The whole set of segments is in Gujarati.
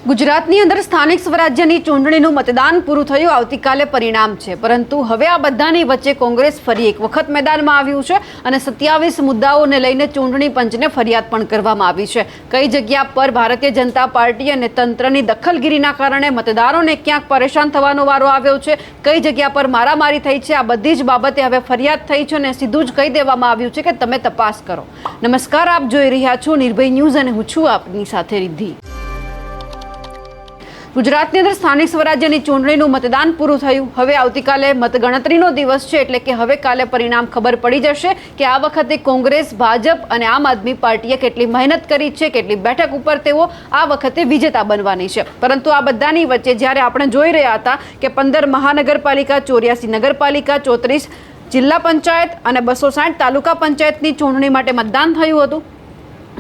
ગુજરાતની અંદર સ્થાનિક સ્વરાજ્યની ચૂંટણીનું મતદાન પૂરું થયું, આવતીકાલે પરિણામ છે, પરંતુ હવે આ બધાની વચ્ચે કોંગ્રેસ ફરી એક વખત મેદાનમાં આવ્યું છે અને 27 મુદ્દાઓને લઈને ચૂંટણી પંચને ફરિયાદ પણ કરવામાં આવી છે। કઈ જગ્યા પર ભારતીય જનતા પાર્ટી અને તંત્રની દખલગીરીના કારણે મતદારોને ક્યાંક પરેશાન થવાનો વારો આવ્યો છે, કઈ જગ્યા પર મારામારી થઈ છે, આ બધી જ બાબતે હવે ફરિયાદ થઈ છે અને સીધું જ કહી દેવામાં આવ્યું છે કે તમે તપાસ કરો। નમસ્કાર, આપ જોઈ રહ્યા છો નિર્ભય ન્યૂઝ અને હું છું આપની સાથે રિદ્ધિ। ગુજરાતની અંદર સ્થાનિક સ્વરાજ્યની ચૂંટણીનું મતદાન પૂરું થયું। હવે આવતીકાલે મતગણતરીનો દિવસ છે, એટલે કે હવે કાલે પરિણામ ખબર પડી જશે કે આ વખતે કોંગ્રેસ, ભાજપ અને આમ આદમી પાર્ટીએ કેટલી મહેનત કરી છે, કેટલી બેઠક ઉપર તેઓ આ વખતે વિજેતા બનવાની છે। પરંતુ આ બધાની વચ્ચે જ્યારે આપણે જોઈ રહ્યા હતા કે 15 મહાનગરપાલિકા, 84 નગરપાલિકા, 34 જિલ્લા પંચાયત અને 260 તાલુકા પંચાયતની ચૂંટણી માટે મતદાન થયું હતું।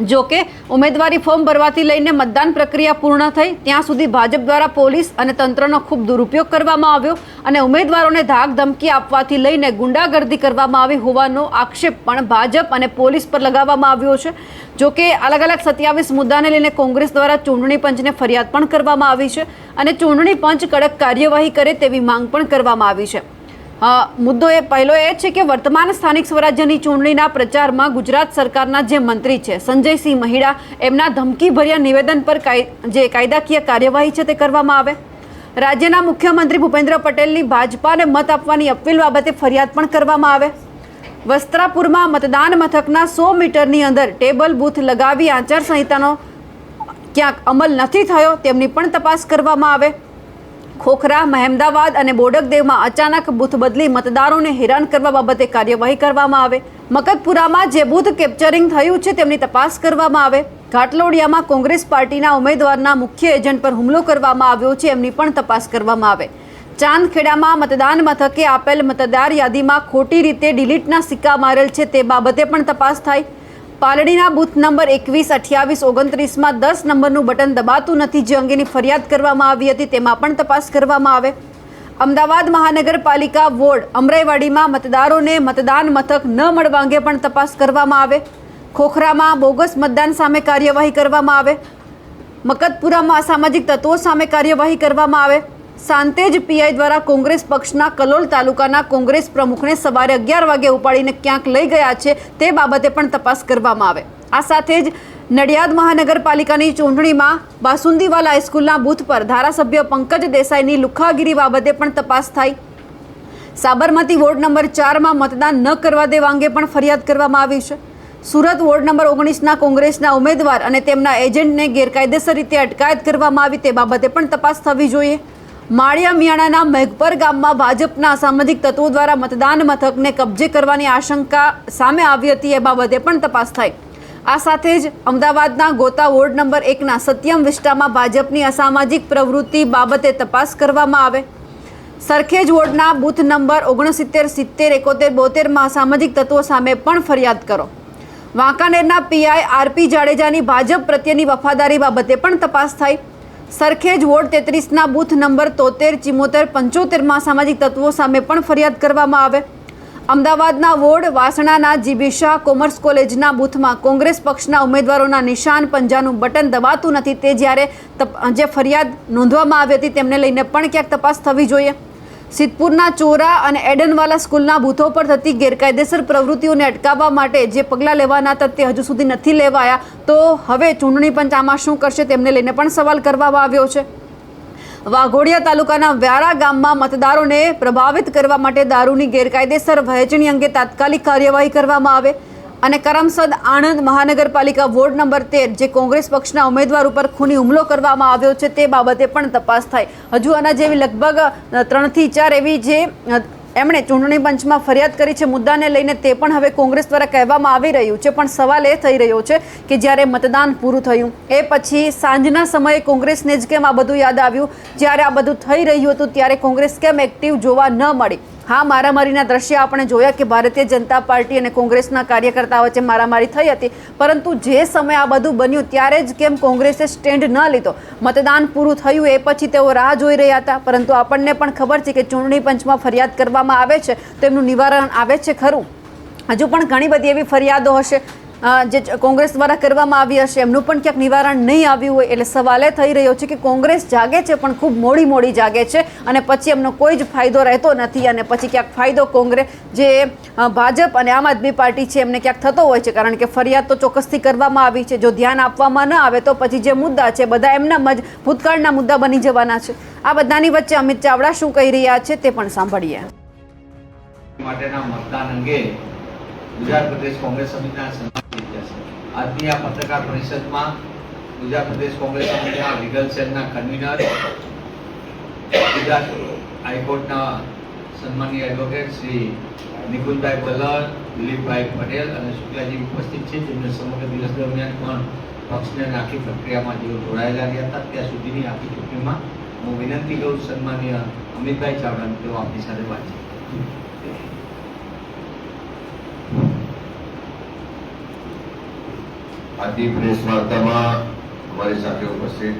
જો કે ઉમેદવારી ફોર્મ ભરવાથી લઈને મતદાન પ્રક્રિયા પૂર્ણ થઈ ત્યાં સુધી ભાજપ દ્વારા પોલીસ અને તંત્રનો ખૂબ દુરુપયોગ કરવામાં આવ્યો અને ઉમેદવારોને ધાક ધમકી આપવાથી લઈને ગુંડાગર્દી કરવામાં આવી હોવાનો આક્ષેપ પણ ભાજપ અને પોલીસ પર લગાવવામાં આવ્યો છે। જો કે અલગ અલગ 27 મુદ્દાને લઈને કોંગ્રેસ દ્વારા ચૂંટણી પંચને ફરિયાદ પણ કરવામાં આવી છે અને ચૂંટણી પંચ કડક કાર્યવાહી કરે તેવી માંગ પણ કરવામાં આવી છે। મુદ્દો પહેલો એ છે કે વર્તમાન સ્થાનિક સ્વરાજ્યની ચૂંટણીના પ્રચારમાં ગુજરાત સરકારના જે મંત્રી છે સંજયસિંહ મહિડા, એમના ધમકીભર્યા નિવેદન પર જે કાયદાકીય કાર્યવાહી છે તે કરવામાં આવે। રાજ્યના મુખ્યમંત્રી ભૂપેન્દ્ર પટેલની ભાજપાને મત આપવાની અપીલ બાબતે ફરિયાદ પણ કરવામાં આવે। વસ્ત્રાપુરમાં મતદાન મથકના 100 મીટરની અંદર ટેબલ બૂથ લગાવી આચારસંહિતાનો ક્યાંક અમલ નથી થયો તેમની પણ તપાસ કરવામાં આવે। ખોખરા, મહેમદાવાદ અને બોડકદેવમાં અચાનક બૂથ બદલી મતદારોને હેરાન કરવા બાબતે કાર્યવાહી કરવામાં આવે। મકતપુરામાં જે બૂથ કેપ્ચરિંગ થયું છે તેમની તપાસ કરવામાં આવે। ઘાટલોડિયામાં કોંગ્રેસ પાર્ટીના ઉમેદવારના મુખ્ય એજન્ટ પર હુમલો કરવામાં આવ્યો છે, એમની પણ તપાસ કરવામાં આવે। ચાંદખેડામાં મતદાન મથકે આપેલ મતદાર યાદીમાં ખોટી રીતે ડિલીટના સિક્કા મારેલ છે તે બાબતે પણ તપાસ થાય। પાલડીના બૂથ નંબર 21, 28, 29માં 10 નંબરનું બટન દબાતું નથી, જે અંગેની ફરિયાદ કરવામાં આવી હતી, તેમાં પણ તપાસ કરવામાં આવે। અમદાવાદ મહાનગરપાલિકા વોર્ડ અમરાઈવાડીમાં મતદારોને મતદાન મથક ન મળવા અંગે પણ તપાસ કરવામાં આવે। ખોખરામાં બોગસ મતદાન સામે કાર્યવાહી કરવામાં આવે। મકતપુરામાં અસામાજિક તત્વો સામે કાર્યવાહી કરવામાં આવે। સાંતેજ પીઆઈ દ્વારા કોંગ્રેસ પક્ષના કલોલ તાલુકાના કોંગ્રેસ પ્રમુખને સવારે 11 વાગે ઉપાડીને ક્યાંક લઈ ગયા છે તે બાબતે પણ તપાસ કરવામાં આવે। આ સાથે જ નડિયાદ મહાનગરપાલિકાની ચૂંટણીમાં બાસુંદીવાલા હાઈસ્કૂલના બૂથ પર ધારાસભ્ય પંકજ દેસાઈની લુખાગીરી બાબતે પણ તપાસ થાય। સાબરમતી વોર્ડ નંબર 4માં મતદાન ન કરવા દેવા અંગે પણ ફરિયાદ કરવામાં આવી છે। સુરત વોર્ડ નંબર 19ના કોંગ્રેસના ઉમેદવાર અને તેમના એજન્ટને ગેરકાયદેસર રીતે અટકાયત કરવામાં આવી તે બાબતે પણ તપાસ થવી જોઈએ। માળિયા મિયાણાના મેઘપર ગામમાં ભાજપના અસામાજિક તત્વો દ્વારા મતદાન મથકને કબજે કરવાની આશંકા સામે આવી હતી, એ બાબતે પણ તપાસ થાય। આ સાથે જ અમદાવાદના ગોતા વોર્ડ નંબર 1ના સત્યમ વિસ્ટામાં ભાજપની અસામાજિક પ્રવૃત્તિ બાબતે તપાસ કરવામાં આવે। સરખેજ વોર્ડના બૂથ નંબર 69, 70, 71, 72માં અસામાજિક તત્વો સામે પણ ફરિયાદ કરો। વાંકાનેરના પીઆઈ આરપી જાડેજાની ભાજપ પ્રત્યેની વફાદારી બાબતે પણ તપાસ થાય। સરખેજ વોર્ડ 33ના બૂથ નંબર 73, 74, 75માં સામાજિક તત્વો સામે પણ ફરિયાદ કરવામાં આવે। અમદાવાદના વોર્ડ વાસણાના જીબી શાહ કોમર્સ કોલેજના બૂથમાં કોંગ્રેસ પક્ષના ઉમેદવારોના નિશાન પંજાનું બટન દબાતું નથી, તે જ્યારે જે ફરિયાદ નોંધવામાં આવી હતી તેમને લઈને પણ ક્યાંક તપાસ થવી જોઈએ। સિદ્ધપુરના ચોરા અને એડનવાલા સ્કૂલના બૂથો પર થતી ગેરકાયદેસર પ્રવૃત્તિઓને અટકાવવા માટે જે પગલાં લેવાના હતા તે હજુ સુધી નથી લેવાયા, તો હવે ચૂંટણી પંચ આમાં શું કરશે તેમને લઈને પણ સવાલ કરવામાં આવ્યો છે। વાઘોડિયા તાલુકાના વ્યારા ગામમાં મતદારોને પ્રભાવિત કરવા માટે દારૂની ગેરકાયદેસર વહેંચણી અંગે તાત્કાલિક કાર્યવાહી કરવામાં આવે। અને કરમસદ આણંદ મહાનગરપાલિકા વોર્ડ નંબર 13 જે કોંગ્રેસ પક્ષના ઉમેદવાર ઉપર ખૂની હુમલો કરવામાં આવ્યો છે તે બાબતે પણ તપાસ થાય। હજુ આના જેવી લગભગ 3 થી 4 એવી જે એમણે ચૂંટણી પંચમાં ફરિયાદ કરી છે મુદ્દાને લઈને, તે પણ હવે કોંગ્રેસ દ્વારા કહેવામાં આવી રહ્યું છે। પણ સવાલ એ થઈ રહ્યો છે કે જ્યારે મતદાન પૂરું થયું એ પછી સાંજના સમયે કોંગ્રેસને જ કેમ આ બધું યાદ આવ્યું, જ્યારે આ બધું થઈ રહ્યું હતું ત્યારે કોંગ્રેસ કેમ એક્ટિવ જોવા ન મળી। હા, મારામારીના દ્રશ્ય આપણે જોયા કે ભારતીય જનતા પાર્ટી અને કોંગ્રેસના કાર્યકર્તાઓ વચ્ચે મારામારી થઈ હતી, પરંતુ જે સમયે આ બધું બન્યું ત્યારે જ કેમ કોંગ્રેસે સ્ટેન્ડ ન લીધો? મતદાન પૂરું થયું એ પછી તેઓ રાહ જોઈ રહ્યા હતા, પરંતુ આપણને પણ ખબર છે કે ચૂંટણી પંચમાં ફરિયાદ કરવામાં આવે છે તો એમનું નિવારણ આવે છે ખરું? હજુ પણ ઘણી બધી એવી ફરિયાદો હશે જે કોંગ્રેસ દ્વારા કરવામાં આવી હશે એમનું પણ ક્યાંક નિવારણ નહીં આવ્યું હોય, એટલે સવાલ એ થઈ રહ્યો છે કે કોંગ્રેસ જાગે છે પણ ખૂબ મોડી જાગે છે અને પછી એમનો કોઈ જ ફાયદો રહેતો નથી અને પછી ક્યાંક ફાયદો કોંગ્રેસ જે ભાજપ અને આમ આદમી પાર્ટી છે એમને ક્યાંક થતો હોય છે, કારણ કે ફરિયાદ તો ચોક્કસથી કરવામાં આવી છે. જો ધ્યાન આપવામાં ન આવે તો પછી જે મુદ્દા છે બધા એમના જ ભૂતકાળના મુદ્દા બની જવાના છે. આ બધાની વચ્ચે અમિત ચાવડા શું કહી રહ્યા છે તે પણ સાંભળીએ. માટેના મતદાન અંગે ગુજરાત પ્રદેશ કોંગ્રેસ સમિતિના સન્માનિત છે. આજની આ પત્રકાર પરિષદમાં ગુજરાત પ્રદેશ કોંગ્રેસ સમિતિના લીગલ સેલના કન્વીનર, ગુજરાત હાઈકોર્ટના સન્માનીય એડવોકેટ શ્રી નિકુંજભાઈ બલર, દિલીપભાઈ પટેલ અને શુક્લાજી ઉપસ્થિત છે, જેમને સમગ્ર દિવસ દરમિયાન પણ પક્ષને આખી પ્રક્રિયામાં જેઓ જોડાયેલા રહ્યા હતા ત્યાં સુધીની આખી ચૂંટણીમાં હું વિનંતી કરું સન્માનીય અમિતભાઈ ચાવડાને તેઓ આપણી સાથે વાતચીત. આજની પ્રેસ વાર્તામાં અમારી સાથે ઉપસ્થિત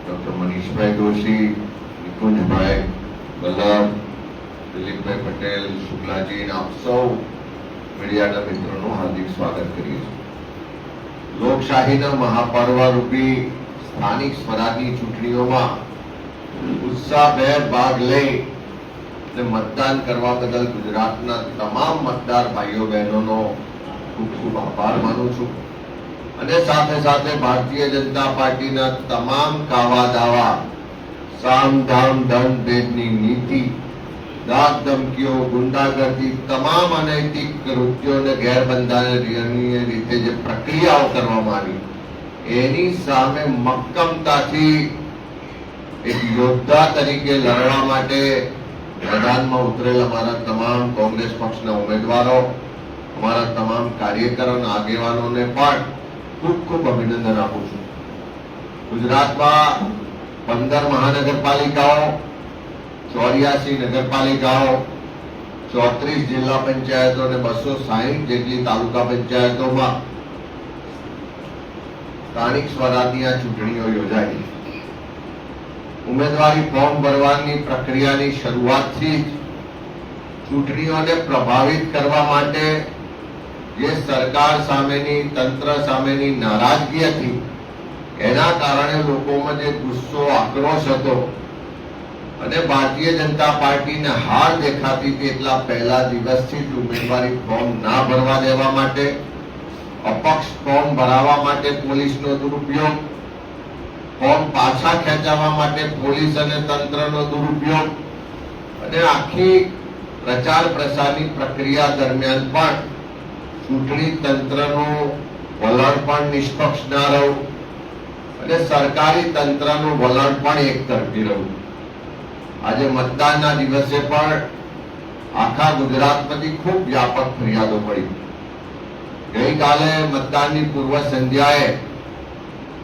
ડોક્ટર મનીષભાઈ જોશી, નિકુંજભાઈ બલર, દિલીપભાઈ પટેલ, શુક્લાજી આપ સૌ મીડિયાના મિત્રોનું હાર્દિક સ્વાગત કરીએ છીએ. લોકશાહીના મહાપર્વ રૂપી સ્થાનિક સ્વરાજની ચૂંટણીઓમાં ઉત્સાહભેર ભાગ લઈ મતદાન કરવા બદલ ગુજરાતના તમામ મતદાર ભાઈઓ બહેનોનો ખૂબ ખૂબ આભાર માનું છું અને સાથે સાથે ભારતીય જનતા પાર્ટીના તમામ કાવા દાવા, સામ દામ દંડ ભેદની નીતિ, દાગ ધમકીઓ, ગુંડાગર્દી, તમામ અનૈતિક કૃત્યો અને ગેરબંધારણીય રીતે જે પ્રક્રિયાઓ કરવામાં આવી એની સામે મક્કમતાથી એક યોદ્ધા તરીકે લડવા માટે મેદાનમાં ઉતરેલ અમારા તમામ કોંગ્રેસ પક્ષના ઉમેદવારો, અમારા તમામ કાર્યકરો અને આગેવાનોને પણ ખૂબ ખૂબ અભિનંદન આપું છું. ગુજરાતમાં 15 મહાનગરપાલિકાઓ, 84 નગરપાલિકાઓ, 34 જિલ્લા પંચાયતો અને 260 જેટલી તાલુકા પંચાયતોમાં સ્થાનિક સ્વરાજની આ ચૂંટણીઓ યોજાઈ. ઉમેદવારી ફોર્મ ભરવાની પ્રક્રિયાની શરૂઆતથી જ ચૂંટણીઓને પ્રભાવિત કરવા માટે જે સરકાર સામેની, તંત્ર સામેની નારાજગી હતી એના કારણે લોકોમાં જે ગુસ્સો, આક્રોશ હતો અને ભારતીય જનતા પાર્ટીને હાર દેખાતી હતી એટલા પહેલા દિવસથી જ ઉમેદવારી ફોર્મ ના ભરવા દેવા માટે, અપક્ષ ફોર્મ ભરાવવા માટે પોલીસનો દુરુપયોગ, ફોર્મ પાછા ખેંચાવવા માટે પોલીસ અને તંત્રનો દુરુપયોગ અને આખી પ્રચાર પ્રસારની પ્રક્રિયા દરમિયાન પણ ચૂંટણી તંત્રનું વલણ પણ નિષ્પક્ષ ના રહ્યું અને સરકારી તંત્રનું વલણ પણ એક તરફી રહ્યું. આજે મતદાનના દિવસે પણ આખા ગુજરાતમાંથી ખૂબ વ્યાપક ફરિયાદો પડી. ગઈકાલે મતદાનની પૂર્વ સંધ્યાએ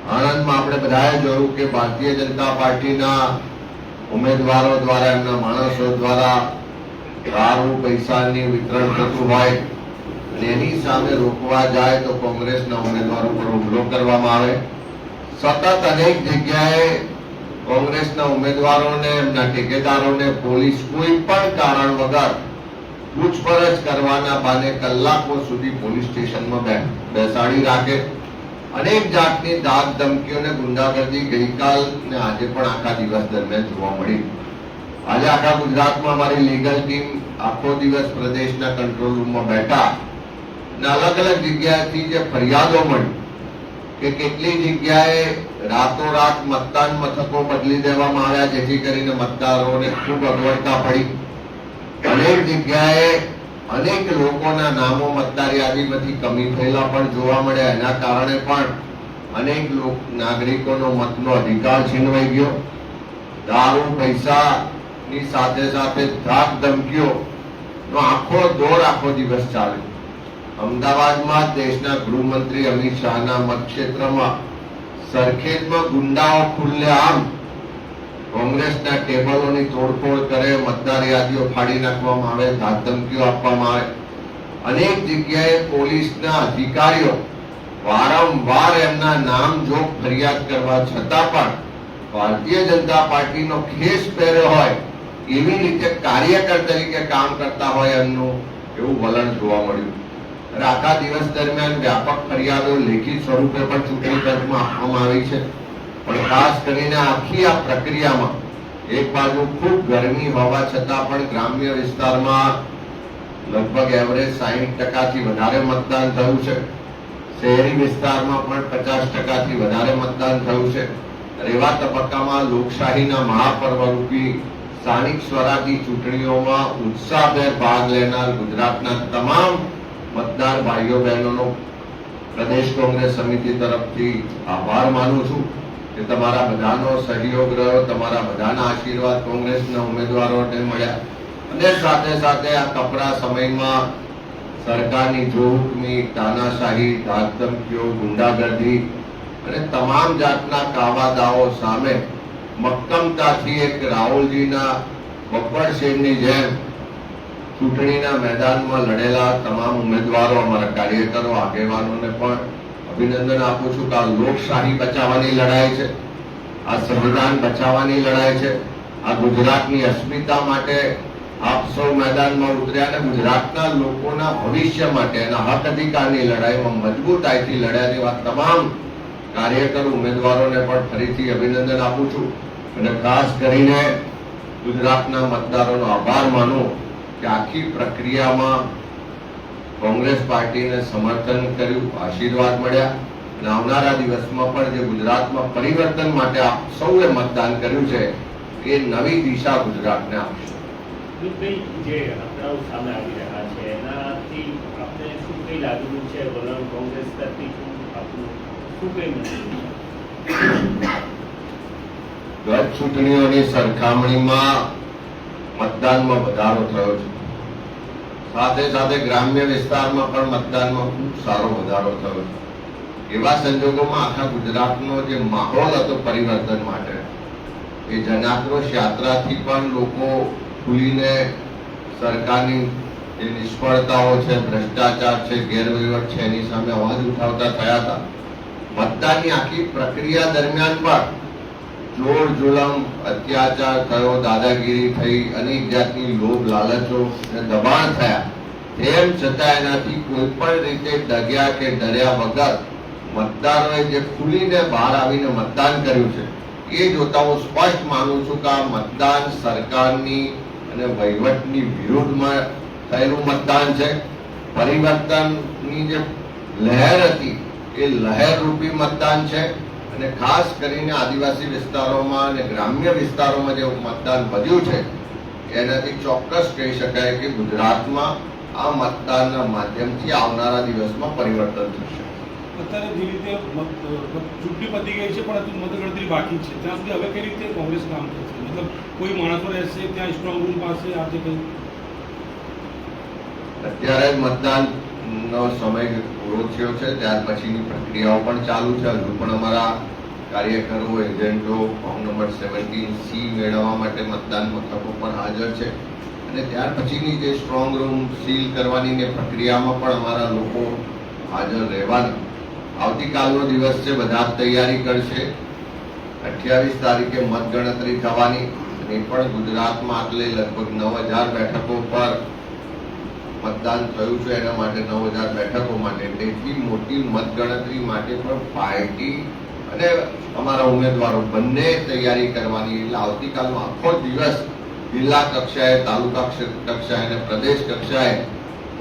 આણંદમાં આપણે બધાએ જોયું કે ભારતીય જનતા પાર્ટીના ઉમેદવારો દ્વારા, એમના માણસો દ્વારા દારૂ, પૈસાની વિતરણ થતું હોય અને એની સામે રોકવા જાય તો કોંગ્રેસના ઉમેદવારો પર હુમલો કરવામાં આવે. સતત અનેક જગ્યાએ કોંગ્રેસના ઉમેદવારોને, એમના ઠેકેદારોને પોલીસ કોઈ પણ કારણ વગર પૂછપરછ કરવાના બહાને કલાકો સુધી પોલીસ સ્ટેશનમાં બેસાડી રાખે. અનેક જાતની દાગ ધમકીઓ અને ગુંડાગર્દી ગઈકાલ ને આજે પણ આખા દિવસ દરમિયાન જોવા મળી. આજે આખા ગુજરાતમાં અમારી લીગલ ટીમ આખો દિવસ પ્રદેશના કંટ્રોલ રૂમમાં બેઠા અને અલગ અલગ જગ્યાએથી જે ફરિયાદો મળી કે કેટલી જગ્યાએ રાતોરાત મતદાન મથકો બદલી દેવામાં આવ્યા જેથી કરીને મતદારોને ખૂબ અગવડતા પડી. અનેક જગ્યાએ અનેક લોકોના નામો મતદાર યાદીમાંથી કમી થયેલા પણ જોવા મળ્યા. એના કારણે પણ અનેક નાગરિકોનો મતનો અધિકાર છીનવાઈ ગયો. દારૂ, પૈસાની સાથે સાથે ધાક ધમકીઓ નો આખો દોર આખો દિવસ ચાલે. અમદાવાદમાં દેશના ગૃહમંત્રી અમિત શાહના મતક્ષેત્રમાં સરખેજમાં ગુંડાઓ ખુલ્લેઆમ કોંગ્રેસના ટેબલોની તોડફોડ કરે, મતદાર યાદીઓ ફાડી નાખવામાં આવે, ધાક ધમકીઓ આપવામાં આવે. અનેક જગ્યાએ પોલીસના અધિકારીઓ વારંવાર એમના નામ જોગ ફરિયાદ કરવા છતાં પણ ભારતીય જનતા પાર્ટીનો ખેસ પહેર્યો હોય એવી રીતે કાર્યકર તરીકે કામ કરતા હોય એમનું એવું વલણ જોવા મળ્યું. અને આખા દિવસ દરમિયાન વ્યાપક ફરિયાદો લેખિત સ્વરૂપે પણ ચૂંટણી પંચમાં આપવામાં આવી છે. પણ ખાસ કરીને આખી આ પ્રક્રિયામાં એક બાજુ ખૂબ ગરમી હોવા છતાં પણ ગ્રામ્ય વિસ્તારમાં લગભગ એવરેજ 60% વધારે મતદાન થયું છે. શહેરી વિસ્તારમાં પણ 50% વધારે મતદાન થયું છે. એવા તબક્કામાં લોકશાહીના મહાપર્વ રૂપી સ્થાનિક સ્વરાજની ચૂંટણીઓમાં ઉત્સાહભેર ભાગ લેનાર ગુજરાતના તમામ મતદાર ભાઈઓ બહેનોનો પ્રદેશ કોંગ્રેસ સમિતિ તરફથી આભાર માનું છું કે તમારા બધાનો સહયોગ રહ્યો, તમારા બધાના આશીર્વાદ કોંગ્રેસના ઉમેદવારોને મળ્યા અને સાથે સાથે આ કપરા સમયમાં સરકારની જોહુકમી, તાનાશાહી, ધાકધમકીઓ, ગુંડાગર્દી અને તમામ જાતના કાવાદાઓ સામે મક્કમતાથી એક રાહુલજીના બબ્બર શેરની જેમ ચૂંટણીના મેદાનમાં લડેલા તમામ ઉમેદવારો, અમારા કાર્યકરો, આગેવાનોને પણ અભિનંદન આપું છું કે આ લોકશાહી બચાવવાની લડાઈ છે, આ સંવિધાન બચાવવાની લડાઈ છે, આ ગુજરાતની અસ્મિતા માટે આપ સૌ મેદાનમાં ઉતર્યા અને ગુજરાતના લોકોના ભવિષ્ય માટે એના હક અધિકારની લડાઈમાં મજબૂતાઈથી લડ્યા તેવા તમામ કાર્યકર ઉમેદવારોને પણ ફરીથી અભિનંદન આપું છું. અને ખાસ કરીને ગુજરાતના મતદારોનો આભાર માનું કે આખી પ્રક્રિયામાં કોંગ્રેસ પાર્ટીને સમર્થન કર્યું, આશીર્વાદ મળ્યા અને આવનારા દિવસમાં પણ જે ગુજરાતમાં પરિવર્તન માટે આપ સૌએ મતદાન કર્યું છે એ નવી દિશા ગુજરાતને આપશે. જે આંકડાઓ સામે આવી રહ્યા છે એનાથી આપણે શું કઈ લાગતું છે? વલણ કોંગ્રેસ તરફથી આપણું શું કઈ નથી? ગત ચૂંટણીઓની સરખામણીમાં મતદાનમાં વધારો થયો છે. સાથે સાથે ગ્રામ્ય વિસ્તારમાં પણ મતદાનમાં ખૂબ સારો વધારો થયો છે. એવા સંજોગોમાં આખા ગુજરાતનો જે માહોલ હતો પરિવર્તન માટે, એ જનાક્રોશ યાત્રાથી પણ લોકો ખુલીને સરકારની જે નિષ્ફળતાઓ છે, ભ્રષ્ટાચાર છે, ગેરવહીવટ છે એની સામે અવાજ ઉઠાવતા થયા હતા. મતદાનની આખી પ્રક્રિયા દરમિયાન પણ જોર જુલમ, અત્યાચાર થયો, દાદાગીરી થઈ, અનેક જાતની લોભ લાલચો અને દબાણ થયા. તેમ છતાં એનાથી કોઈ પણ રીતે ડગ્યા કે ડર્યા વગર મતદારોએ જે ખુલીને બહાર આવીને મતદાન કર્યું છે એ જોતા હું સ્પષ્ટ માનું છું કે આ મતદાન સરકારની અને વહીવટની વિરુદ્ધમાં થયેલું મતદાન છે. પરિવર્તનની જે લહેર હતી એ લહેરરૂપી મતદાન છે. અને ખાસ કરીને આદિવાસી વિસ્તારોમાં અને ગ્રામ્ય વિસ્તારોમાં જે મતદાન વધ્યું છે એનાથી ચોક્કસ કહી શકાય કે ગુજરાતમાં આ મતદાનના માધ્યમથી આવનારા દિવસમાં પરિવર્તન થશે. અત્યારે જે રીતે ચૂંટણી પતી ગઈ છે પણ હજુ મતગણતરી બાકી છે, ત્યાં સુધી હવે કઈ રીતે કોંગ્રેસ કામ કરશે? મતલબ કોઈ માણસો રહેશે ત્યાં સ્ટ્રોંગ રૂમ પાસે આજે કઈ? અત્યારે મતદાનનો સમય પૂરો થયો છે, ત્યાર પછીની પ્રક્રિયાઓ પણ ચાલુ છે. હજુ પણ અમારા કાર્યકરો, એજન્ટો ફોર્મ નંબર 17C મેળવવા માટે મતદાન મથકો પર હાજર છે અને ત્યાર પછીની જે સ્ટ્રોંગ રૂમ સીલ કરવાની પ્રક્રિયામાં પણ અમારા લોકો હાજર રહેવાના. આવતીકાલનો દિવસ છે, બધા જ તૈયારી કરશે. 28 તારીખે મતગણતરી થવાની અને પણ ગુજરાતમાં આટલે લગભગ 9000 બેઠકો પર મતદાન થયું છે. એના માટે 9000 બેઠકો માટે એટલી મોટી મતગણતરી માટે પણ પાર્ટી અને અમારા ઉમેદવારો બંને તૈયારી કરવાની. એટલે આવતીકાલનો આખો દિવસ જિલ્લા કક્ષાએ, તાલુકા કક્ષાએ અને પ્રદેશ કક્ષાએ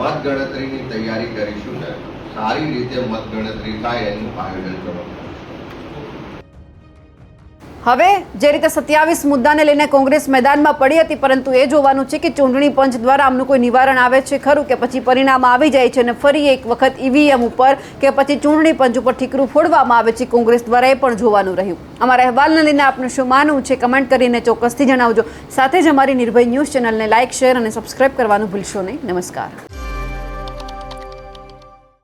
મતગણતરીની તૈયારી કરીશું ને સારી રીતે મતગણતરી થાય એનું આયોજન કરવામાં. હવે જે રીતે 27 મુદ્દાને લઈને કોંગ્રેસ મેદાનમાં પડી હતી, પરંતુ એ જોવાનું છે કે ચૂંટણી પંચ દ્વારા આમનું કોઈ નિવારણ આવે છે ખરું કે પછી પરિણામ આવી જાય છે અને ફરી એક વખત ઈવીએમ ઉપર કે પછી ચૂંટણી પંચ ઉપર ઠીકરું ફોડવામાં આવે છે કોંગ્રેસ દ્વારા, એ પણ જોવાનું રહ્યું. અમારા અહેવાલને લઈને આપનું શું માનવું છે કમેન્ટ કરીને ચોક્કસથી જણાવજો. સાથે જ અમારી નિર્ભય ન્યૂઝ ચેનલને લાઇક, શેર અને સબસ્ક્રાઇબ કરવાનું ભૂલશો નહીં. નમસ્કાર.